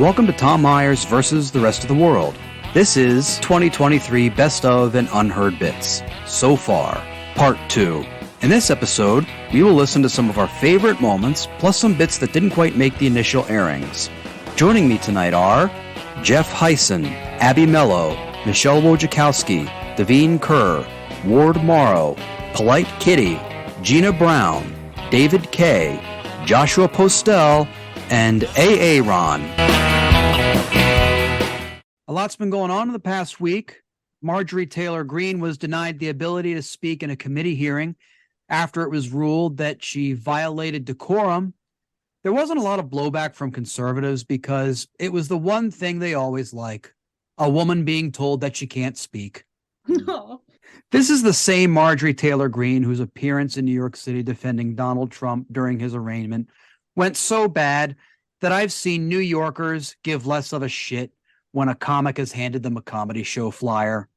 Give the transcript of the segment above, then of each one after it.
welcome to Tom Myers versus the rest of the world. This is 2023 Best of and Unheard Bits. So far, Part 2. In this episode, we will listen to some of our favorite moments, plus some bits that didn't quite make the initial airings. Joining me tonight are Jeff Hyson, Abby Mello, Michelle Wojciechowski, Davine Kerr, Ward Morrow, Polite Kitty, Gina Brown, David K., Joshua Postel, and A.A. Ron. A lot's been going on in the past week. Marjorie Taylor Greene was denied the ability to speak in a committee hearing after it was ruled that she violated decorum. There wasn't a lot of blowback from conservatives because it was the one thing they always like, a woman being told that she can't speak. No. This is the same Marjorie Taylor Greene whose appearance in New York City defending Donald Trump during his arraignment went so bad that I've seen New Yorkers give less of a shit when a comic has handed them a comedy show flyer.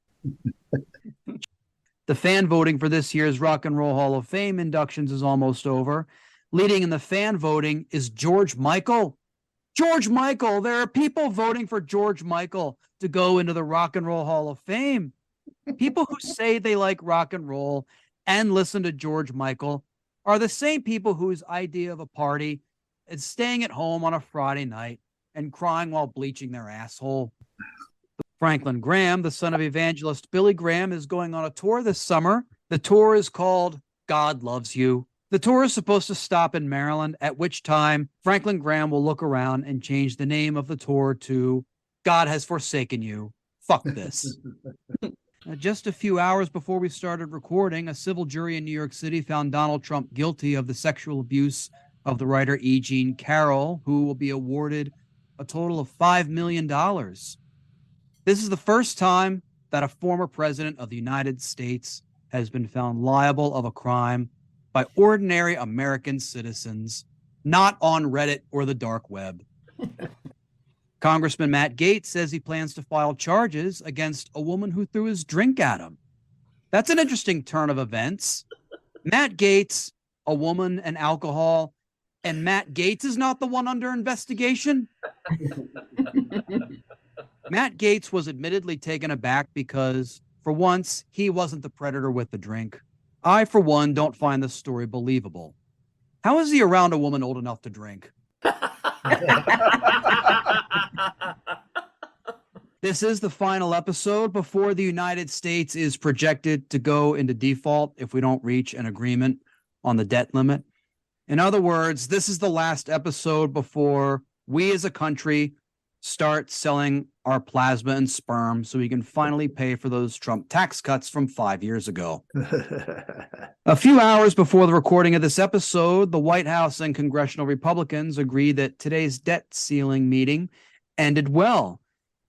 The fan voting for this year's Rock and Roll Hall of Fame inductions is almost over. Leading in the fan voting is George Michael. George Michael. There are people voting for George Michael to go into the Rock and Roll Hall of Fame. People who say they like rock and roll and listen to George Michael are the same people whose idea of a party is staying at home on a Friday night and crying while bleaching their asshole. Franklin Graham, the son of evangelist Billy Graham, is going on a tour this summer. The tour is called God Loves You. The tour is supposed to stop in Maryland, at which time Franklin Graham will look around and change the name of the tour to God Has Forsaken You. Fuck this. Just a few hours before we started recording, a civil jury in New York City found Donald Trump guilty of the sexual abuse of the writer E. Jean Carroll, who will be awarded a total of $5 million. This is the first time that a former president of the United States has been found liable of a crime by ordinary American citizens, not on Reddit or the dark web. Congressman Matt Gaetz says he plans to file charges against a woman who threw his drink at him. That's an interesting turn of events. Matt Gaetz, a woman, and alcohol, and Matt Gaetz is not the one under investigation. Matt Gaetz was admittedly taken aback because, for once, he wasn't the predator with the drink. I, for one, don't find this story believable. How is he around a woman old enough to drink? This is the final episode before the United States is projected to go into default if we don't reach an agreement on the debt limit. In other words, this is the last episode before we as a country start selling our plasma and sperm so we can finally pay for those Trump tax cuts from 5 years ago. A few hours before the recording of this episode, the White House and congressional Republicans agreed that today's debt ceiling meeting ended well.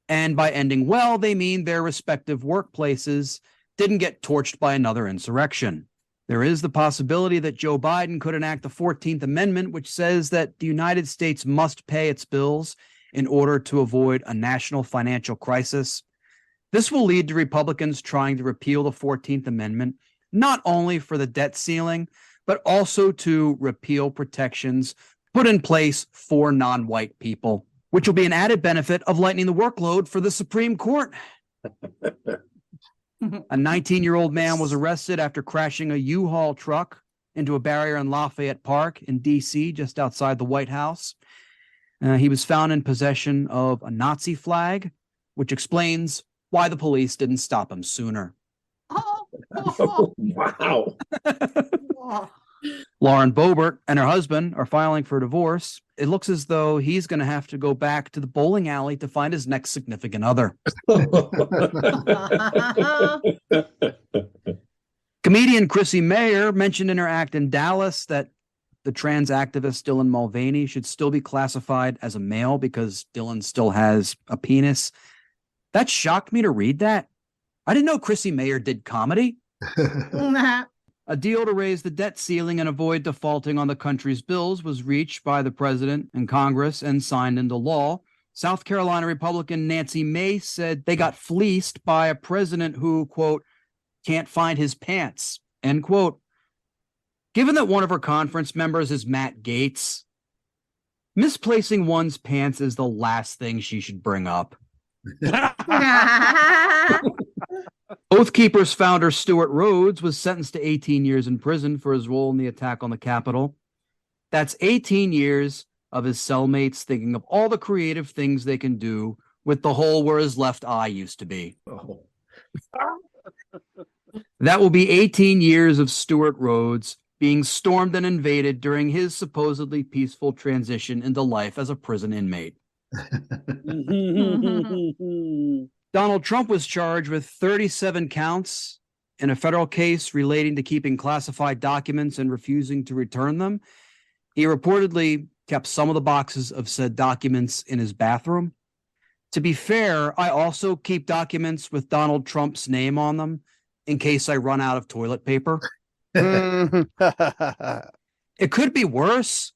And by ending well, they mean their respective workplaces didn't get torched by another insurrection. There is the possibility that Joe Biden could enact the 14th Amendment, which says that the United States must pay its bills in order to avoid a national financial crisis. This will lead to Republicans trying to repeal the 14th Amendment, not only for the debt ceiling, but also to repeal protections put in place for non-white people, which will be an added benefit of lightening the workload for the Supreme Court. A 19-year-old man was arrested after crashing a U-Haul truck into a barrier in Lafayette Park in D.C., just outside the White House. He was found in possession of a Nazi flag, which explains why the police didn't stop him sooner. Oh, wow. Lauren Boebert and her husband are filing for divorce. It looks as though he's going to have to go back to the bowling alley to find his next significant other. Comedian Chrissy Mayer mentioned in her act in Dallas that the trans activist Dylan Mulvaney should still be classified as a male because Dylan still has a penis. That shocked me to read that. I didn't know Chrissy Mayer did comedy. A deal to raise the debt ceiling and avoid defaulting on the country's bills was reached by the president and Congress and signed into law. South Carolina Republican Nancy Mace said they got fleeced by a president who, quote, can't find his pants, end quote. Given that one of her conference members is Matt Gaetz, Misplacing one's pants is the last thing she should bring up. Oath Keepers founder Stuart Rhodes was sentenced to 18 years in prison for his role in the attack on the Capitol. That's 18 years of his cellmates thinking of all the creative things they can do with the hole where his left eye used to be. Oh. That will be 18 years of Stuart Rhodes being stormed and invaded during his supposedly peaceful transition into life as a prison inmate. Donald Trump was charged with 37 counts in a federal case relating to keeping classified documents and refusing to return them. He reportedly kept some of the boxes of said documents in his bathroom. To be fair, I also keep documents with Donald Trump's name on them in case I run out of toilet paper. It could be worse.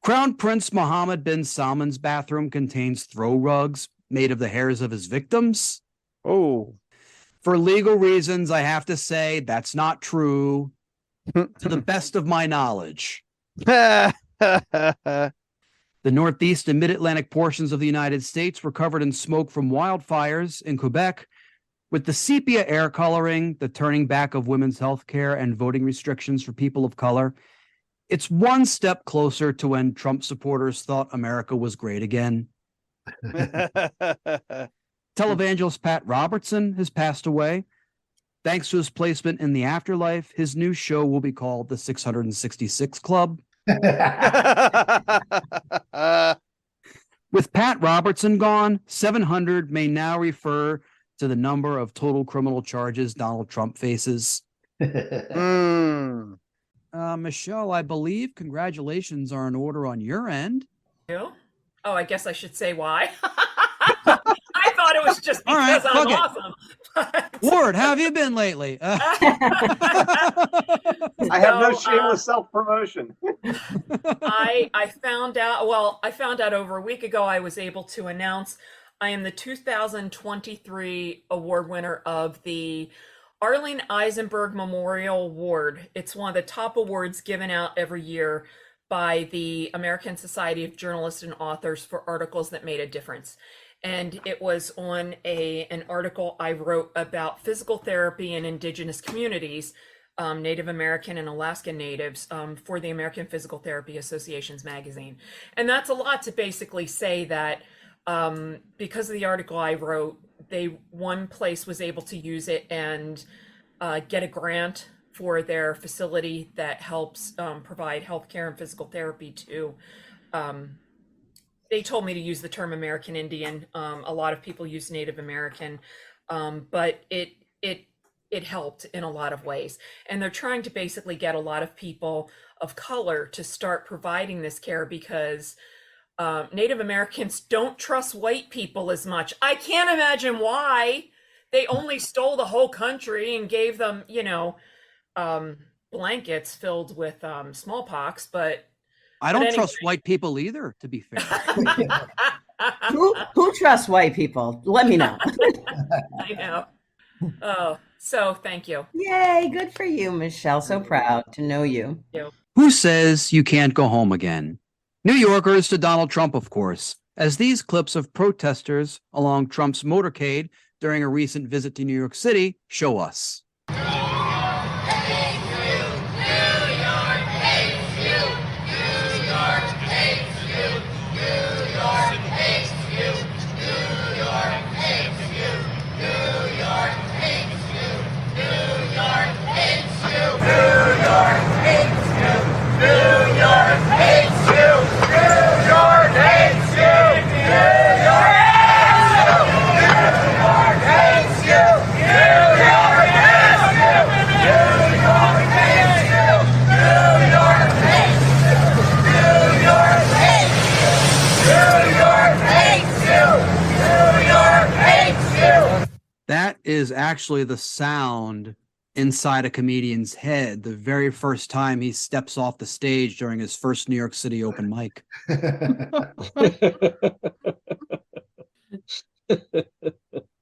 Crown Prince Mohammed bin Salman's bathroom contains throw rugs made of the hairs of his victims. Oh. For legal reasons, I have to say that's not true to the best of my knowledge. The Northeast and Mid-Atlantic portions of the United States were covered in smoke from wildfires in Quebec, with the sepia air coloring, the turning back of women's health care, and voting restrictions for people of color. It's one step closer to when Trump supporters thought America was great again. Televangelist Pat Robertson has passed away. Thanks to his placement in the afterlife, his new show will be called The 666 Club. With Pat Robertson gone, 700 may now refer to the number of total criminal charges Donald Trump faces. Michelle, I believe congratulations are in order on your end. Oh, I guess I should say why. I thought it was just because I'm awesome. Ward, how have you been lately? I have no shameless self-promotion. I found out over a week ago I was able to announce I am the 2023 award winner of the Arlene Eisenberg Memorial Award. It's one of the top awards given out every year by the American Society of Journalists and Authors for articles that made a difference. And it was on an article I wrote about physical therapy in indigenous communities, Native American and Alaskan Natives, for the American Physical Therapy Association's magazine. And that's a lot to basically say that because of the article I wrote, one place was able to use it and get a grant for their facility that helps provide healthcare and physical therapy to. They told me to use the term American Indian. A lot of people use Native American, but it helped in a lot of ways. And they're trying to basically get a lot of people of color to start providing this care because Native Americans don't trust white people as much. I can't imagine why. They only stole the whole country and gave them, blankets filled with smallpox, but I don't trust white people either, to be fair. Who trusts white people? Let me know. I know. Oh, so thank you. Yay, good for you, Michelle. So proud to know you. Who says you can't go home again? New Yorkers to Donald Trump, of course, as these clips of protesters along Trump's motorcade during a recent visit to New York City show us. That is actually the sound inside a comedian's head the very first time he steps off the stage during his first New York City open mic.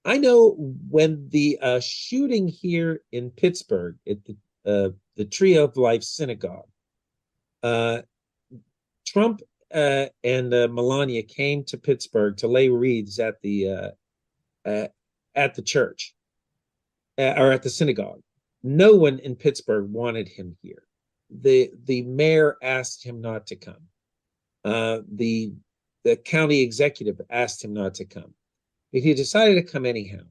I know when the shooting here in Pittsburgh at the Tree of Life Synagogue, Trump Melania came to Pittsburgh to lay wreaths at the church or at the synagogue, no one in Pittsburgh wanted him here. The mayor asked him not to come. The county executive asked him not to come. But he decided to come anyhow.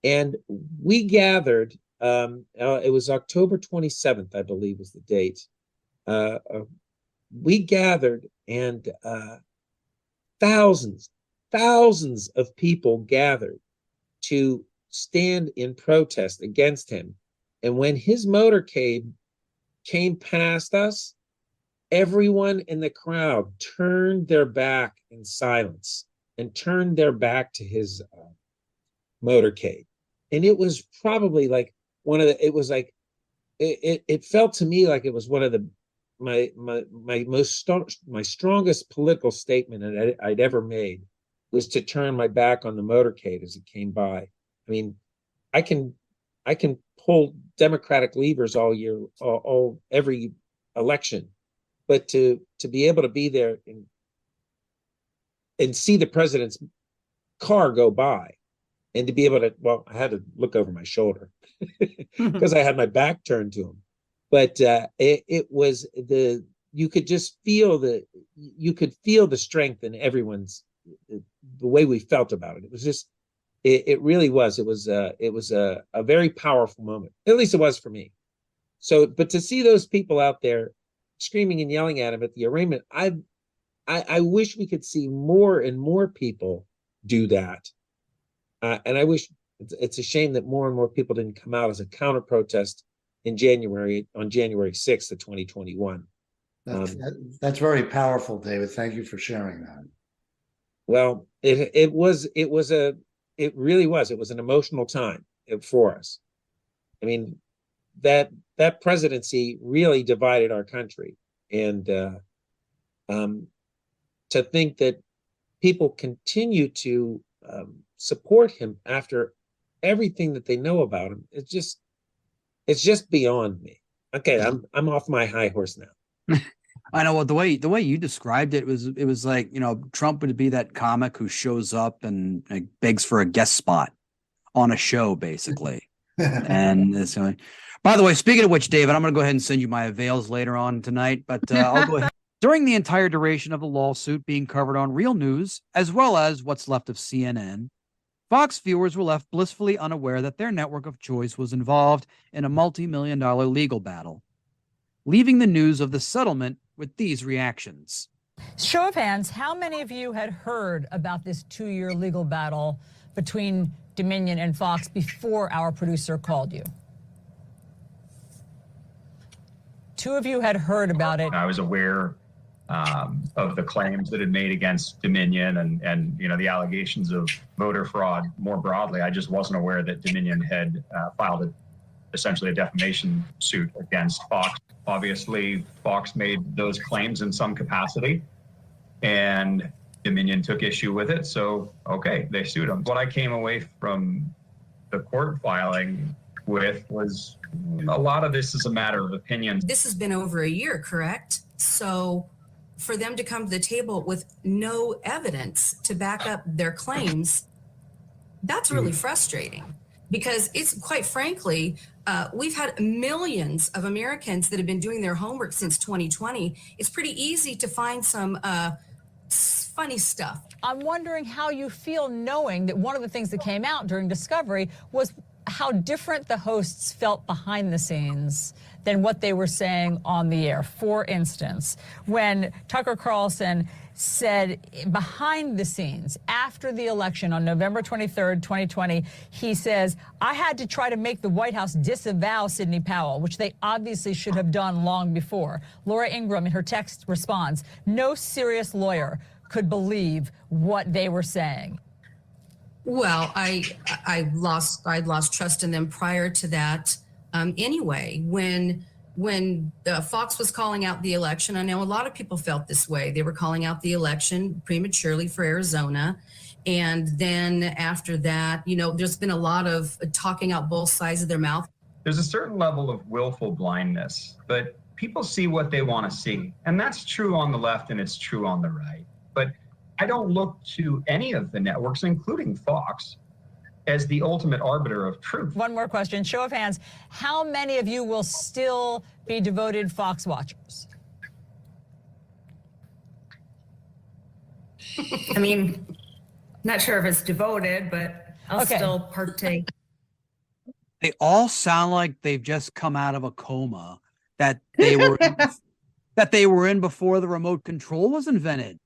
And we gathered, it was October 27th, I believe was the date. We gathered, and thousands of people gathered to stand in protest against him. And when his motorcade came past us, everyone in the crowd turned their back in silence and turned their back to his motorcade. And it was probably like it felt to me like it was one of my strongest political statement I'd ever made, was to turn my back on the motorcade as it came by. I mean, I can pull Democratic levers all year, every election, but to be able to be there and see the president's car go by, and to be able to, well, I had to look over my shoulder because I had my back turned to him. But it was you could just feel the strength in everyone's, the way we felt about it. It was just, it really was. It was a very powerful moment. At least it was for me. So, but to see those people out there screaming and yelling at him at the arraignment, I wish we could see more and more people do that. And I wish, it's a shame that more and more people didn't come out as a counter protest on January 6th of 2021. That's very powerful, David. Thank you for sharing that. Well, it really was. It was an emotional time for us. I mean, that presidency really divided our country, and to think that people continue to support him after everything that they know about him, it's just beyond me. Okay, I'm off my high horse now. I know what the way you described it was like, Trump would be that comic who shows up and begs for a guest spot on a show, basically. And it's like, by the way, speaking of which, David, I'm going to go ahead and send you my avails later on tonight, but I'll go ahead. During the entire duration of the lawsuit being covered on Real News, as well as what's left of CNN, Fox viewers were left blissfully unaware that their network of choice was involved in a multi-million-dollar legal battle, leaving the news of the settlement with these reactions. Show of hands, how many of you had heard about this 2-year legal battle between Dominion and Fox before our producer called you? 2 of you had heard about it. I was aware of the claims that had made against Dominion and the allegations of voter fraud more broadly. I just wasn't aware that Dominion had filed essentially a defamation suit against Fox. Obviously, Fox made those claims in some capacity, and Dominion took issue with it. So, okay, they sued them. What I came away from the court filing with was a lot of this is a matter of opinion. This has been over a year, correct? So for them to come to the table with no evidence to back up their claims, that's really frustrating, because it's, quite frankly, we've had millions of Americans that have been doing their homework since 2020. It's pretty easy to find some funny stuff. I'm wondering how you feel knowing that one of the things that came out during discovery was how different the hosts felt behind the scenes than what they were saying on the air. For instance, when Tucker Carlson said behind the scenes after the election on November 23rd, 2020, he says, I had to try to make the White House disavow Sidney Powell, which they obviously should have done long before. Laura Ingraham in her text responds, no serious lawyer could believe what they were saying. Well, I lost trust in them prior to that. Anyway, when Fox was calling out the election, I know a lot of people felt this way. They were calling out the election prematurely for Arizona. And then after that, there's been a lot of talking out both sides of their mouth. There's a certain level of willful blindness, but people see what they want to see. And that's true on the left and it's true on the right. But I don't look to any of the networks, including Fox, as the ultimate arbiter of truth. One more question. Show of hands. How many of you will still be devoted Fox watchers? I mean, not sure if it's devoted, but I'll Okay. still partake. They all sound like they've just come out of a coma that they were that they were in before the remote control was invented.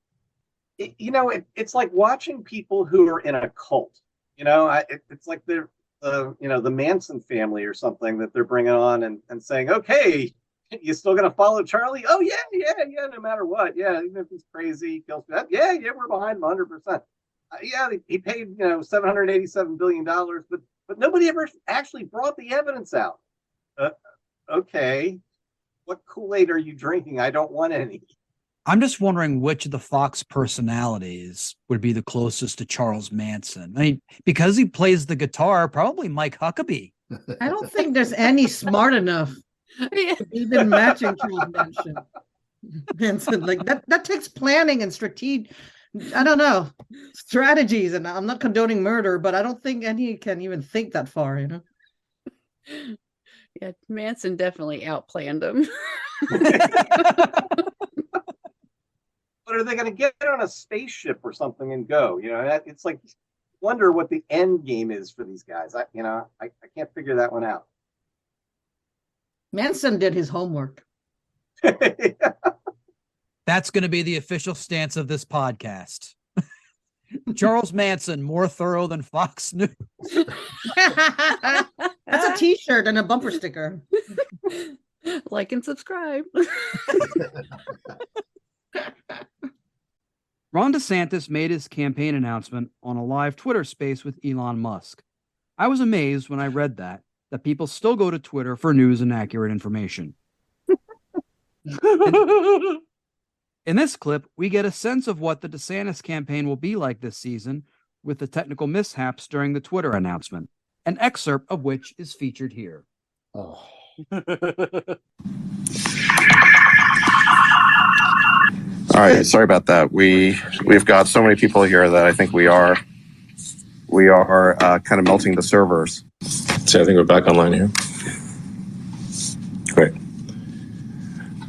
It's like watching people who are in a cult. It's like they're the Manson family or something that they're bringing on and saying, okay, you still gonna follow Charlie? Oh yeah, no matter what, yeah, even if he's crazy, he kills that. Yeah, we're behind him 100%. Yeah, he paid $787 billion, but nobody ever actually brought the evidence out. Okay, what Kool-Aid are you drinking? I don't want any. I'm just wondering which of the Fox personalities would be the closest to Charles Manson. I mean, because he plays the guitar, probably Mike Huckabee. I don't think there's any smart enough to even matching Charles Manson. Like that takes planning and strategy. I don't know, strategies. And I'm not condoning murder, but I don't think any can even think that far, Yeah, Manson definitely outplanned him. But are they going to get on a spaceship or something and go? It's like, wonder what the end game is for these guys. I can't figure that one out. Manson did his homework. That's going to be the official stance of this podcast. Charles Manson, more thorough than Fox News. That's a t-shirt and a bumper sticker. Like and subscribe. Ron DeSantis made his campaign announcement on a live Twitter space with Elon Musk. I was amazed when I read that people still go to Twitter for news and accurate information. In this clip, we get a sense of what the DeSantis campaign will be like this season with the technical mishaps during the Twitter announcement, an excerpt of which is featured here. Oh. All right, sorry about that. We've got so many people here that I think we are kind of melting the servers. So I think we're back online here. Great.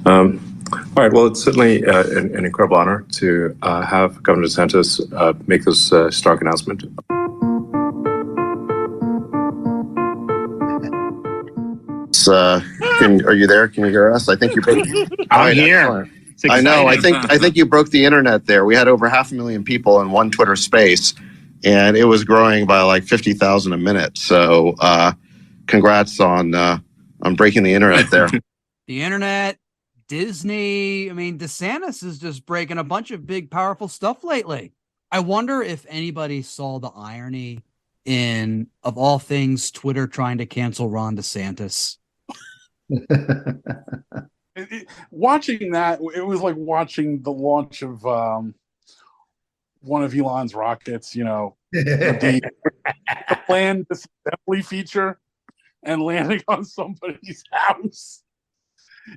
All right. Well, it's certainly an incredible honor to have Governor DeSantis make this stark announcement. Are you there? Can you hear us? I think you broke. I'm here. I know. I think you broke the internet there. We had over 500,000 people in one Twitter space, and it was growing by like 50,000 a minute. So, congrats on breaking the internet there. The internet, Disney. I mean, DeSantis is just breaking a bunch of big, powerful stuff lately. I wonder if anybody saw the irony in, of all things, Twitter trying to cancel Ron DeSantis. Watching that, it was like watching the launch of one of Elon's rockets, the planned disassembly feature and landing on somebody's house.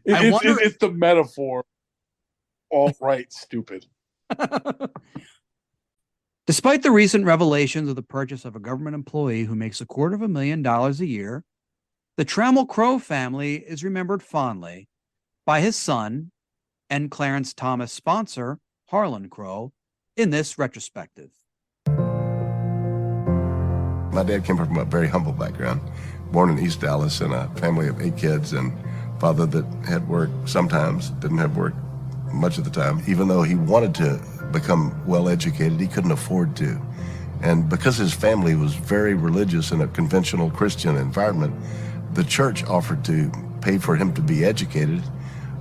It's the metaphor. Alt-right stupid. Despite the recent revelations of the purchase of a government employee who makes $250,000 a year, the Trammell Crow family is remembered fondly by his son and Clarence Thomas' sponsor, Harlan Crow, in this retrospective. My dad came from a very humble background, born in East Dallas in a family of 8 kids, and father that had work sometimes, didn't have work much of the time. Even though he wanted to become well-educated, he couldn't afford to. And because his family was very religious in a conventional Christian environment, the church offered to pay for him to be educated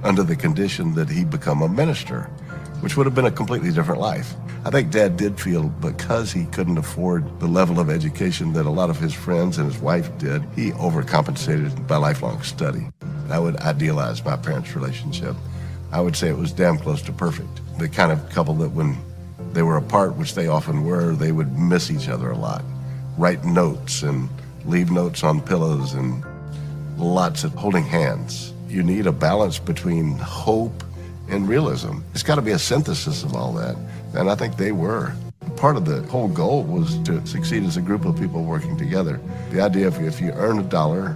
under the condition that he become a minister, which would have been a completely different life. I think Dad did feel because he couldn't afford the level of education that a lot of his friends and his wife did, he overcompensated by lifelong study. I would idealize my parents' relationship. I would say it was damn close to perfect. The kind of couple that when they were apart, which they often were, they would miss each other a lot. Write notes and leave notes on pillows and lots of holding hands. you need a balance between hope and realism. It's got to be a synthesis of all that, and I think they were. Part of the whole goal was to succeed as a group of people working together. The idea of if you earn a dollar,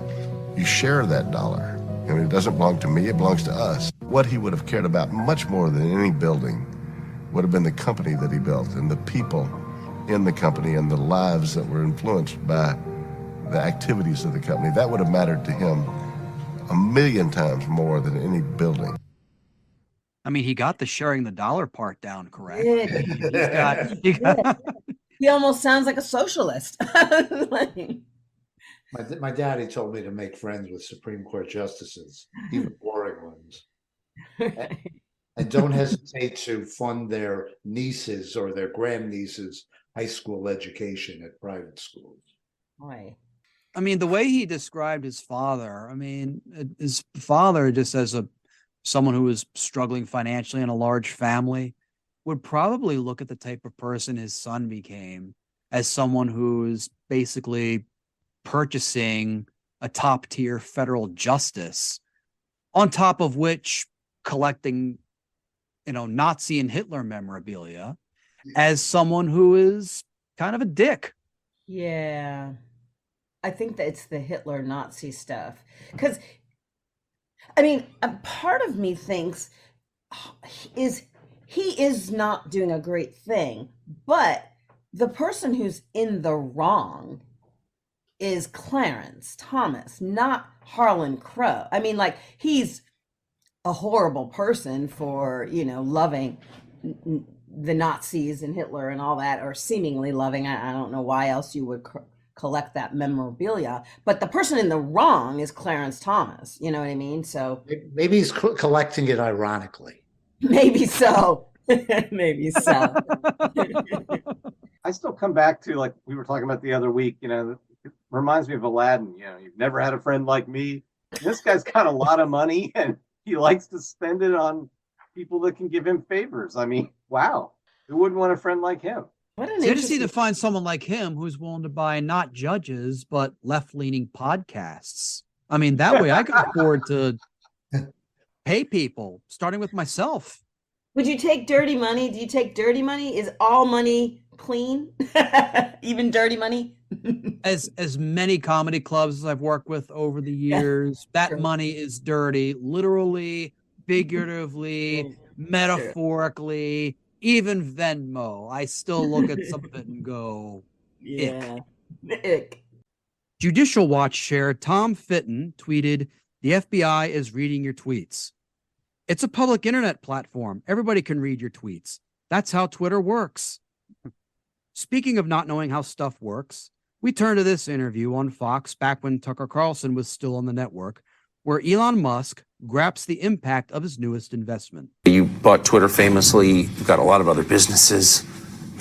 you share that dollar. I mean, it doesn't belong to me, it belongs to us. What he would have cared about much more than any building would have been the company that he built and the people in the company and the lives that were influenced by the activities of the company. That would have mattered to him a million times more than any building. I mean, he got the sharing the dollar part down correct. He almost sounds like a socialist. My daddy told me to make friends with Supreme Court justices, even boring ones. And don't hesitate to fund their nieces or their grandnieces' high school education at private schools. Boy. I mean, the way he described his father, I mean, his father, just as someone who was struggling financially in a large family, would probably look at the type of person his son became as someone who's basically purchasing a top tier federal justice, on top of which collecting, Nazi and Hitler memorabilia, as someone who is kind of a dick. Yeah. I think that it's the Hitler Nazi stuff. Because, I mean, a part of me thinks he is not doing a great thing, but the person who's in the wrong is Clarence Thomas, not Harlan Crow. I mean, like, he's a horrible person for, loving the Nazis and Hitler and all that, or seemingly loving. I don't know why else you would collect that memorabilia, but the person in the wrong is Clarence Thomas. You know what I mean? So maybe he's collecting it ironically. Maybe so. Maybe so. I still come back to, like we were talking about the other week, it reminds me of Aladdin. You've never had a friend like me. This guy's got a lot of money and he likes to spend it on people that can give him favors. I mean, wow. Who wouldn't want a friend like him? It's interesting to find someone like him who's willing to buy not judges, but left-leaning podcasts. I mean, that way I could afford to pay people, starting with myself. Would you take dirty money? Do you take dirty money? Is all money clean? Even dirty money? As many comedy clubs as I've worked with over the years, that money is dirty, literally, figuratively, metaphorically, even Venmo. I still look at some of it and go, ick. Judicial Watch share Tom Fitton tweeted, "The FBI is reading your tweets. It's a public internet platform. Everybody can read your tweets. That's how Twitter works." Speaking of not knowing how stuff works, we turn to this interview on Fox back when Tucker Carlson was still on the network, where Elon Musk graps the impact of his newest investment. You bought Twitter famously. You've got a lot of other businesses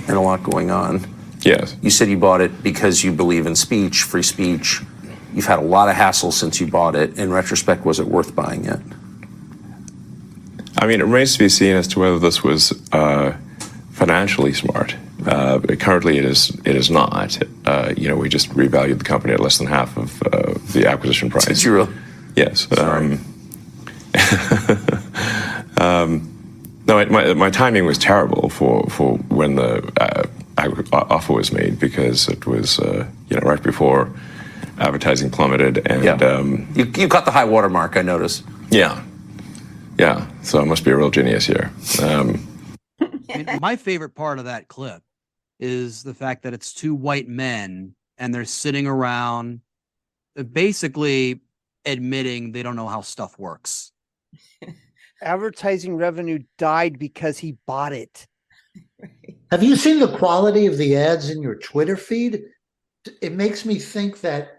and a lot going on. Yes. You said you bought it because you believe in speech, free speech. You've had a lot of hassle since you bought it. In retrospect, was it worth buying it? I mean, it remains to be seen as to whether this was financially smart. Currently, it is not. We just revalued the company at less than half of the acquisition price. Did you really? Yes. No, my timing was terrible for when the offer was made, because it was right before advertising plummeted, and you got the high water mark, I noticed. Yeah. So I must be a real genius here. My favorite part of that clip is the fact that it's two white men and they're sitting around basically admitting they don't know how stuff works. Advertising revenue died because he bought it. Have you seen the quality of the ads in your Twitter feed? It makes me think that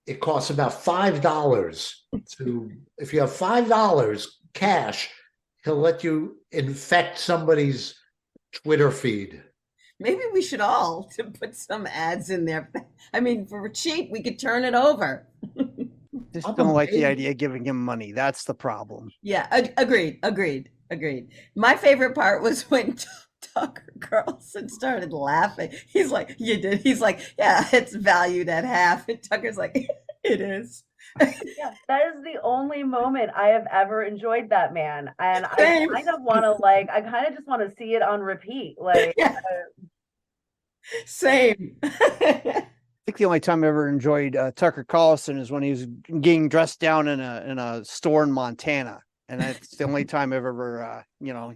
it costs about $5 to, if you have $5 cash, he'll let you infect somebody's Twitter feed. Maybe we should all to put some ads in there. I mean, for cheap, we could turn it over. Just don't like the idea of giving him money. That's the problem. Yeah, agreed. My favorite part was when Tucker Carlson started laughing. He's like, "You did?" He's like, "Yeah, it's valued at half." And Tucker's like, It is. Yeah, that is the only moment I have ever enjoyed that man, and Same. I kind of want to I kind of just want to see it on repeat. Same. I think the only time I ever enjoyed Tucker Carlson is when he was getting dressed down in a store in Montana, and that's the only time I've ever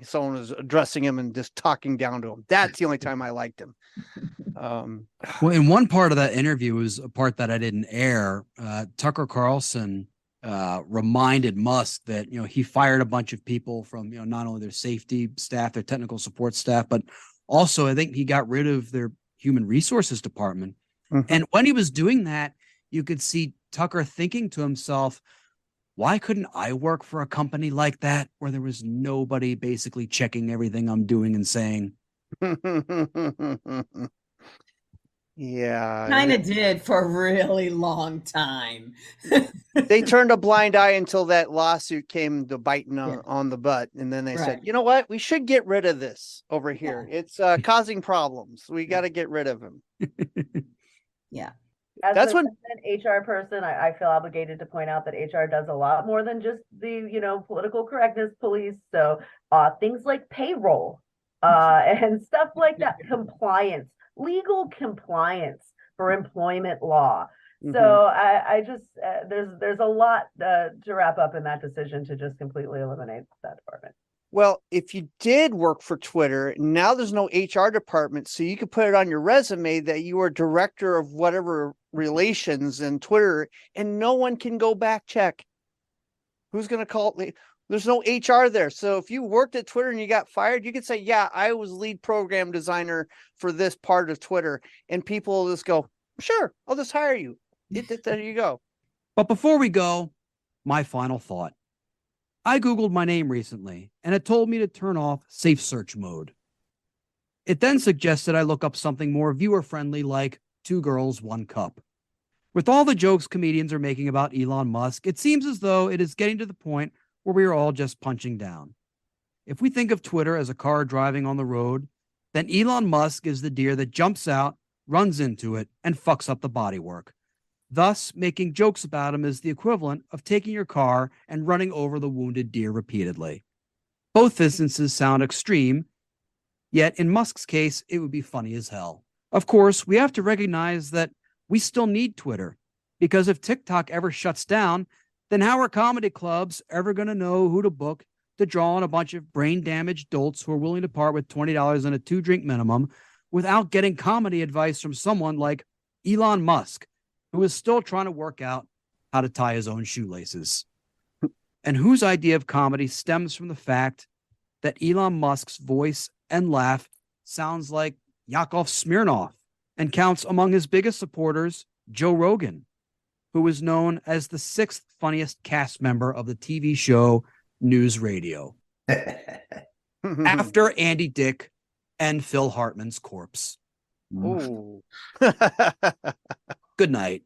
someone was addressing him and just talking down to him. That's the only time I liked him. Well, in one part of that interview was a part that I didn't air. Tucker Carlson reminded Musk that he fired a bunch of people from not only their safety staff, their technical support staff, but also I think he got rid of their human resources department. Mm-hmm. And when he was doing that, you could see Tucker thinking to himself, why couldn't I work for a company like that where there was nobody basically checking everything I'm doing and saying? Yeah, kind of did for a really long time. They turned a blind eye until that lawsuit came to biting on the butt, and then they said, you know what, we should get rid of this over here. It's causing problems. We got to get rid of him. Yeah. As an HR person, I feel obligated to point out that HR does a lot more than just the political correctness police. So things like payroll and stuff like that, compliance, legal compliance for employment law. So I just there's a lot to wrap up in that decision to just completely eliminate that department. Well, if you did work for Twitter, now there's no HR department, so you could put it on your resume that you are director of whatever relations in Twitter, and no one can go back check. Who's going to call it? There's no HR there. So if you worked at Twitter and you got fired, you could say, yeah, I was lead program designer for this part of Twitter. And people will just go, sure, I'll just hire you. There you go. But before we go, my final thought. I Googled my name recently, and it told me to turn off safe search mode. It then suggested I look up something more viewer-friendly like 2 Girls, 1 Cup. With all the jokes comedians are making about Elon Musk, it seems as though it is getting to the point where we are all just punching down. If we think of Twitter as a car driving on the road, then Elon Musk is the deer that jumps out, runs into it, and fucks up the bodywork. Thus, making jokes about him is the equivalent of taking your car and running over the wounded deer repeatedly. Both instances sound extreme, yet in Musk's case, it would be funny as hell. Of course, we have to recognize that we still need Twitter, because if TikTok ever shuts down, then how are comedy clubs ever going to know who to book to draw on a bunch of brain-damaged dolts who are willing to part with $20 and a 2-drink minimum without getting comedy advice from someone like Elon Musk, who is still trying to work out how to tie his own shoelaces, and whose idea of comedy stems from the fact that Elon Musk's voice and laugh sounds like Yakov Smirnoff, and counts among his biggest supporters Joe Rogan, who is known as the 6th funniest cast member of the TV show News Radio, after Andy Dick and Phil Hartman's corpse. Ooh. Good night.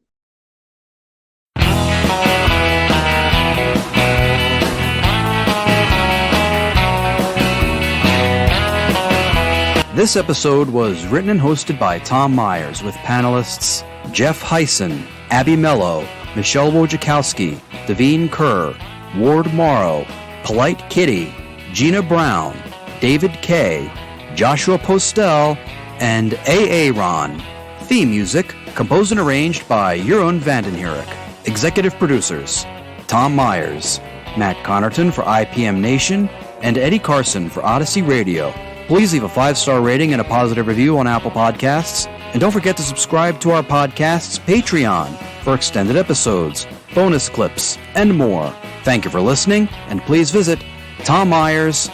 This episode was written and hosted by Tom Myers with panelists Jeff Heisen, Abby Mello, Michelle Wojciechowski, Devine Kerr, Ward Morrow, Polite Kitty, Gina Brown, David Kay, Joshua Postel, and A.A. Ron. Theme music composed and arranged by Jeroen Vandenherik. Executive producers Tom Myers, Matt Connarton for ipmNation, and Eddie Carson for Odyssey Radio. Please leave a 5-star rating and a positive review on Apple Podcasts. And don't forget to subscribe to our podcast's Patreon for extended episodes, bonus clips, and more. Thank you for listening, and please visit tommyers.us.